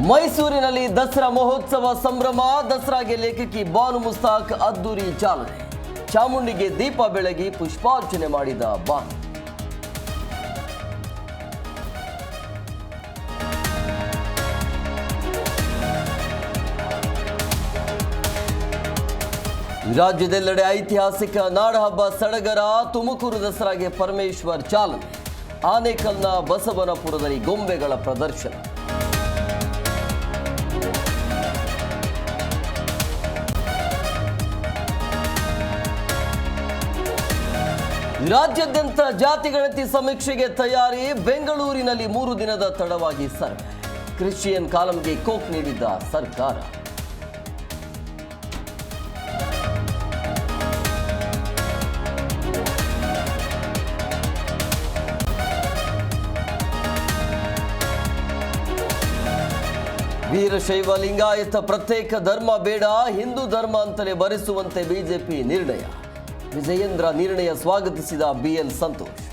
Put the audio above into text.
ಮೈಸೂರಿನಲ್ಲಿ ದಸರಾ ಮಹೋತ್ಸವ ಸಂಭ್ರಮ. ದಸರಾಗೆ ಲೇಖಕಿ ಬಾನು ಮುಸ್ತಾಕ್ ಅದ್ದೂರಿ ಚಾಲನೆ. ಚಾಮುಂಡಿಗೆ ದೀಪ ಬೆಳಗಿ ಪುಷ್ಪಾರ್ಚನೆ ಮಾಡಿದ ಬಾನು. ರಾಜ್ಯದೆಲ್ಲೆಡೆ ಐತಿಹಾಸಿಕ ನಾಡಹಬ್ಬ ಸಡಗರ. ತುಮಕೂರು ದಸರಾಗೆ ಪರಮೇಶ್ವರ್ ಚಾಲನೆ. ಆನೇಕಲ್ನ ಬಸವನಪುರದಲ್ಲಿ ಗೊಂಬೆಗಳ ಪ್ರದರ್ಶನ. ರಾಜ್ಯಾದ್ಯಂತ ಜಾತಿ ಗಣತಿ ಸಮೀಕ್ಷೆಗೆ ತಯಾರಿ. ಬೆಂಗಳೂರಿನಲ್ಲಿ 3 ದಿನದ ತಡವಾಗಿ ಸರ್ವೆ. ಕ್ರಿಶ್ಚಿಯನ್ ಕಾಲಂಗೆ ಕೋಕ್ ನೀಡಿದ್ದ ಸರ್ಕಾರ. ವೀರಶೈವ ಲಿಂಗಾಯತ ಪ್ರತ್ಯೇಕ ಧರ್ಮ ಬೇಡ, ಹಿಂದೂ ಧರ್ಮ ಅಂತಲೇ ಬರೆಸುವಂತೆ ಬಿಜೆಪಿ ನಿರ್ಣಯ. ವಿಜಯೇಂದ್ರ ನಿರ್ಣಯ ಸ್ವಾಗತಿಸಿದ ಬಿಎಲ್ ಸಂತೋಷ್.